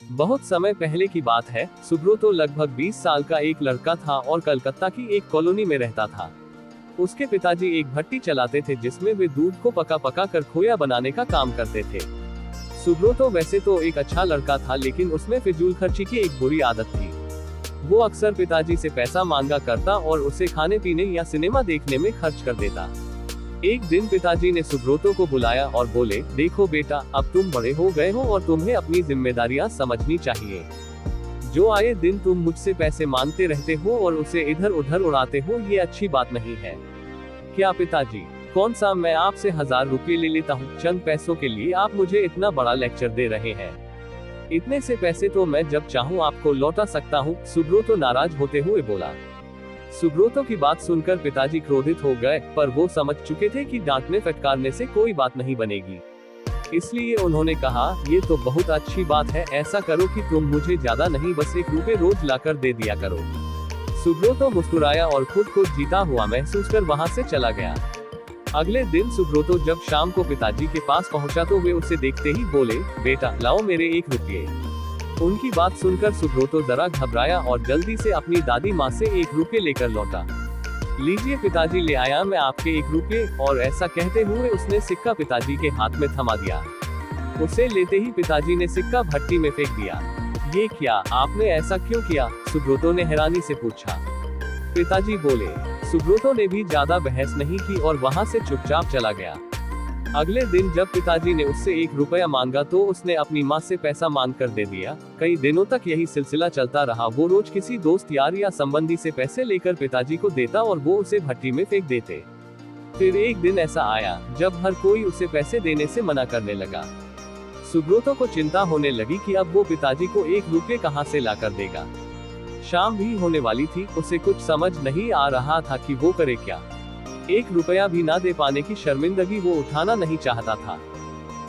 बहुत समय पहले की बात है। सुब्रतो लगभग 20 साल का एक लड़का था और कलकत्ता की एक कॉलोनी में रहता था। उसके पिताजी एक भट्टी चलाते थे जिसमें वे दूध को पका पका कर खोया बनाने का काम करते थे। सुब्रतो वैसे तो एक अच्छा लड़का था, लेकिन उसमें फिजूल खर्ची की एक बुरी आदत थी। वो अक्सर पिताजी से पैसा मांगा करता और उसे खाने पीने या सिनेमा देखने में खर्च कर देता। एक दिन पिताजी ने सुब्रतो को बुलाया और बोले, देखो बेटा, अब तुम बड़े हो गए हो और तुम्हें अपनी जिम्मेदारियां समझनी चाहिए। जो आए दिन तुम मुझसे पैसे मांगते रहते हो और उसे इधर उधर उड़ाते हो, ये अच्छी बात नहीं है। क्या पिताजी, कौन सा मैं आपसे 1000 रुपये ले लेता हूँ, चंद पैसों के लिए आप मुझे इतना बड़ा लेक्चर दे रहे हैं। इतने से पैसे तो मैं जब चाहूँ आपको लौटा सकता हूँ, सुब्रतो नाराज होते हुए बोला। सुब्रतो की बात सुनकर पिताजी क्रोधित हो गए, पर वो समझ चुके थे कि डांटने फटकारने से कोई बात नहीं बनेगी। इसलिए उन्होंने कहा, ये तो बहुत अच्छी बात है, ऐसा करो कि तुम मुझे ज्यादा नहीं बस 1 रुपये रोज लाकर दे दिया करो। सुब्रतो मुस्कुराया और खुद को जीता हुआ महसूस कर वहां से चला गया। अगले दिन सुब्रतो जब शाम को पिताजी के पास पहुंचा तो वे उसे देखते ही बोले, बेटा लाओ मेरे 1 रुपये। उनकी बात सुनकर सुब्रतो जरा घबराया और जल्दी से अपनी दादी माँ से 1 रुपये लेकर लौटा। लीजिए पिताजी, ले आया मैं आपके 1 रुपये, और ऐसा कहते हुए उसने सिक्का पिताजी के हाथ में थमा दिया। उसे लेते ही पिताजी ने सिक्का भट्टी में फेंक दिया। ये क्या, आपने ऐसा क्यों किया? सुब्रतो ने हैरानी से पूछा। पिताजी बोले। सुब्रतो ने भी ज्यादा बहस नहीं की और वहां से चुपचाप चला गया। अगले दिन जब पिताजी ने उससे 1 रुपया मांगा तो उसने अपनी माँ से पैसा मांग कर दे दिया। कई दिनों तक यही सिलसिला चलता रहा। वो रोज किसी दोस्त यार या संबंधी से पैसे लेकर पिताजी को देता और वो उसे भट्टी में फेंक देते। फिर एक दिन ऐसा आया जब हर कोई उसे पैसे देने से मना करने लगा। सुब्रतो को चिंता होने लगी कि अब वो पिताजी को 1 रुपये कहाँ से लाकर देगा। शाम भी होने वाली थी, उसे कुछ समझ नहीं आ रहा था कि वो करे क्या। 1 रुपया भी ना दे पाने की शर्मिंदगी वो उठाना नहीं चाहता था।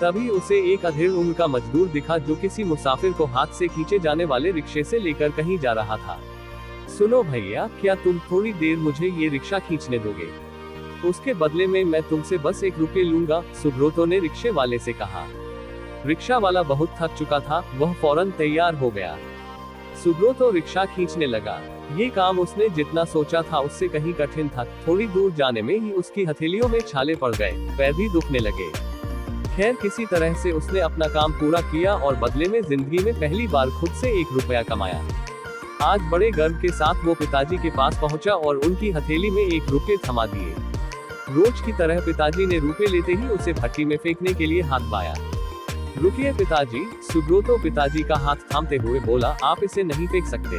तभी उसे एक अधेड़ उम्र का मजदूर दिखा जो किसी मुसाफिर को हाथ से खींचे जाने वाले रिक्शे से लेकर कहीं जा रहा था। सुनो भैया, क्या तुम थोड़ी देर मुझे ये रिक्शा खींचने दोगे? उसके बदले में मैं तुमसे बस 1 रुपये लूंगा, सुब्रतो ने रिक्शे वाले से कहा। रिक्शा वाला बहुत थक चुका था, वह फौरन तैयार हो गया। सुब्रतो रिक्शा खींचने लगा। ये काम उसने जितना सोचा था उससे कहीं कठिन था। थोड़ी दूर जाने में ही उसकी हथेलियों में छाले पड़ गए, पैर भी दुखने लगे। खैर, किसी तरह से उसने अपना काम पूरा किया और बदले में जिंदगी में पहली बार खुद से 1 रुपया कमाया। आज बड़े गर्व के साथ वो पिताजी के पास पहुंचा और उनकी हथेली में 1 रुपये थमा दिए। रोज की तरह पिताजी ने रुपये लेते ही उसे भट्टी में फेंकने के लिए हाथ बाया। रुकिए पिताजी, सुब्रतो पिताजी का हाथ थामते हुए बोला, आप इसे नहीं फेंक सकते,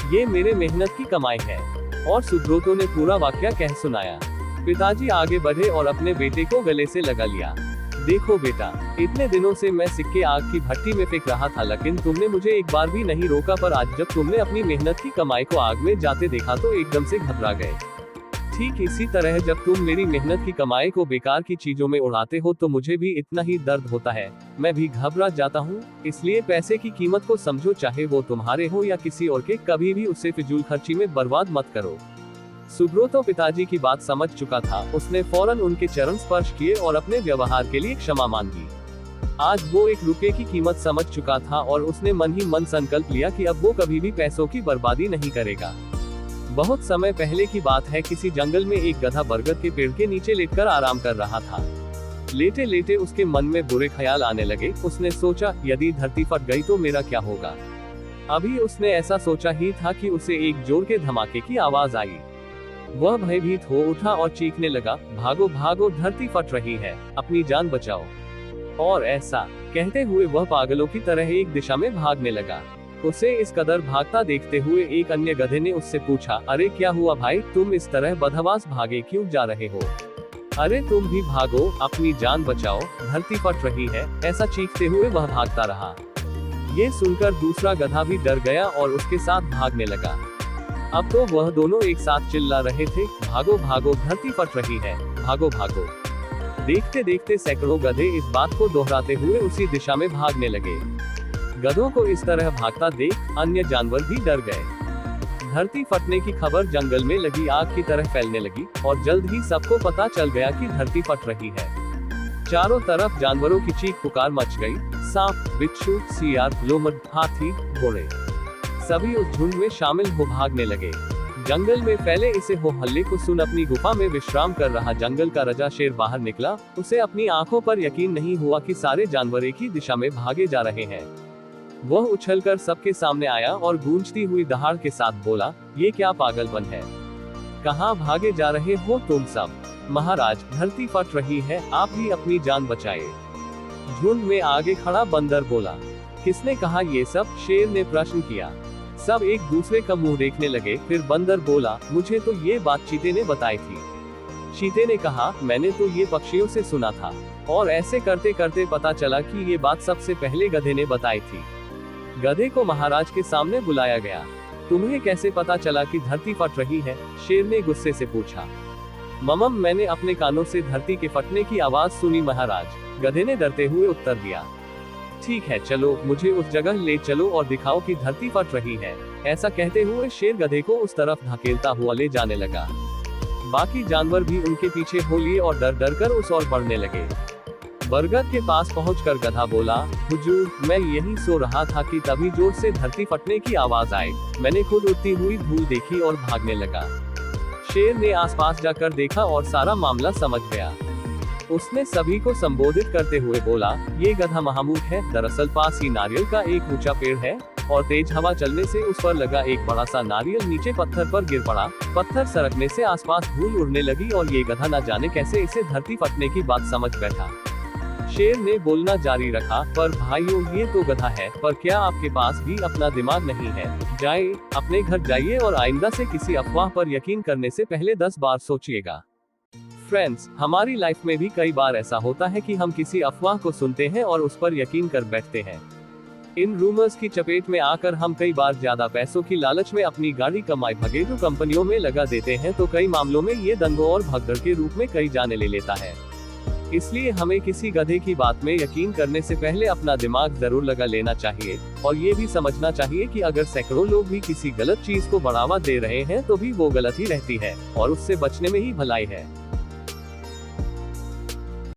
ये मेरे मेहनत की कमाई है। और सुब्रतो ने पूरा वाकया कह सुनाया। पिताजी आगे बढ़े और अपने बेटे को गले से लगा लिया। देखो बेटा, इतने दिनों से मैं सिक्के आग की भट्टी में फेंक रहा था, लेकिन तुमने मुझे एक बार भी नहीं रोका, पर आज जब तुमने अपनी मेहनत की कमाई को आग में जाते देखा तो एकदम से घबरा गए। ठीक इसी तरह जब तुम मेरी मेहनत की कमाई को बेकार की चीजों में उड़ाते हो तो मुझे भी इतना ही दर्द होता है, मैं भी घबरा जाता हूँ। इसलिए पैसे की कीमत को समझो, चाहे वो तुम्हारे हो या किसी और के, कभी भी उसे फिजूल खर्ची में बर्बाद मत करो। सुब्रतो पिताजी की बात समझ चुका था। उसने फौरन उनके चरण स्पर्श किए और अपने व्यवहार के लिए क्षमा मांगी। आज वो 1 रुपये की कीमत समझ चुका था और उसने मन ही मन संकल्प लिया कि अब वो कभी भी पैसों की बर्बादी नहीं करेगा। बहुत समय पहले की बात है, किसी जंगल में एक गधा बरगद के पेड़ के नीचे लेटकर आराम कर रहा था। लेटे लेटे उसके मन में बुरे ख्याल आने लगे। उसने सोचा, यदि धरती फट गई तो मेरा क्या होगा। अभी उसने ऐसा सोचा ही था कि उसे एक जोर के धमाके की आवाज आई। वह भयभीत हो उठा और चीखने लगा, भागो भागो, धरती फट रही है, अपनी जान बचाओ। और ऐसा कहते हुए वह पागलों की तरह एक दिशा में भागने लगा। उसे इस कदर भागता देखते हुए एक अन्य गधे ने उससे पूछा, अरे क्या हुआ भाई, तुम इस तरह बदहवास भागे क्यों जा रहे हो? अरे तुम भी भागो, अपनी जान बचाओ, धरती फट रही है। ऐसा चीखते हुए वह भागता रहा। ये सुनकर दूसरा गधा भी डर गया और उसके साथ भागने लगा। अब तो वह दोनों एक साथ चिल्ला रहे थे, भागो भागो, धरती फट रही है, भागो भागो। देखते देखते सैकड़ों गधे इस बात को दोहराते हुए उसी दिशा में भागने लगे। गधों को इस तरह भागता देख अन्य जानवर भी डर गए। धरती फटने की खबर जंगल में लगी आग की तरह फैलने लगी और जल्द ही सबको पता चल गया कि धरती फट रही है। चारों तरफ जानवरों की चीख पुकार मच गई। सांप, बिच्छू, सियार, लोमड़, हाथी, घोड़े सभी उस झुंड में शामिल हो भागने लगे। जंगल में फैले इसे हो हल्ले को सुन अपनी गुफा में विश्राम कर रहा जंगल का राजा शेर बाहर निकला। उसे अपनी आंखों पर यकीन नहीं हुआ कि सारे जानवर एक ही दिशा में भागे जा रहे हैं। वह उछलकर सबके सामने आया और गूंजती हुई दहाड़ के साथ बोला, ये क्या पागलपन है? कहाँ भागे जा रहे हो तुम सब? महाराज, धरती फट रही है, आप भी अपनी जान बचाए। झुंड में आगे खड़ा बंदर बोला। किसने कहा ये सब? शेर ने प्रश्न किया। सब एक दूसरे का मुंह देखने लगे। फिर बंदर बोला, मुझे तो ये बात चीते ने बताई थी। चीते ने कहा, मैंने तो ये पक्षियों से सुना था, और ऐसे करते करते पता चला कि ये बात सबसे पहले गधे ने बताई थी। गधे को महाराज के सामने बुलाया गया। तुम्हें कैसे पता चला कि धरती फट रही है? शेर ने गुस्से से पूछा। ममम, मैंने अपने कानों से धरती के फटने की आवाज सुनी महाराज, गधे ने डरते हुए उत्तर दिया। ठीक है, चलो मुझे उस जगह ले चलो और दिखाओ कि धरती फट रही है। ऐसा कहते हुए शेर गधे को उस तरफ धकेलता हुआ ले जाने लगा। बाकी जानवर भी उनके पीछे हो लिए और डर डर कर उस ओर बढ़ने लगे। बरगद के पास पहुंचकर गधा बोला, हुजूर, मैं यही सो रहा था कि तभी जोर से धरती फटने की आवाज आई। मैंने खुद उड़ती हुई धूल देखी और भागने लगा। शेर ने आसपास जाकर देखा और सारा मामला समझ गया। उसने सभी को संबोधित करते हुए बोला, ये गधा महामूर्ख है। दरअसल पास ही नारियल का एक ऊंचा पेड़ है और तेज हवा चलने से उस पर लगा एक बड़ा सा नारियल नीचे पत्थर पर गिर पड़ा। पत्थर सरकने से आसपास धूल उड़ने लगी और ये गधा न जाने कैसे इसे धरती फटने की बात समझ बैठा। शेर ने बोलना जारी रखा, पर भाइयों, ये तो गधा है, पर क्या आपके पास भी अपना दिमाग नहीं है? जाइए, अपने घर जाइए और आइंदा से किसी अफवाह पर यकीन करने से पहले 10 बार सोचिएगा। फ्रेंड्स, हमारी लाइफ में भी कई बार ऐसा होता है कि हम किसी अफवाह को सुनते हैं और उस पर यकीन कर बैठते हैं। इन रूमर्स की चपेट में आकर हम कई बार ज्यादा पैसों की लालच में अपनी गाड़ी कमाई घरेलू कंपनियों में लगा देते हैं, तो कई मामलों में ये दंगों और भगदड़ के रूप में कई जाने ले लेता है। इसलिए हमें किसी गधे की बात में यकीन करने से पहले अपना दिमाग जरूर लगा लेना चाहिए और ये भी समझना चाहिए कि अगर सैकड़ों लोग भी किसी गलत चीज को बढ़ावा दे रहे हैं तो भी वो गलत ही रहती है और उससे बचने में ही भलाई है।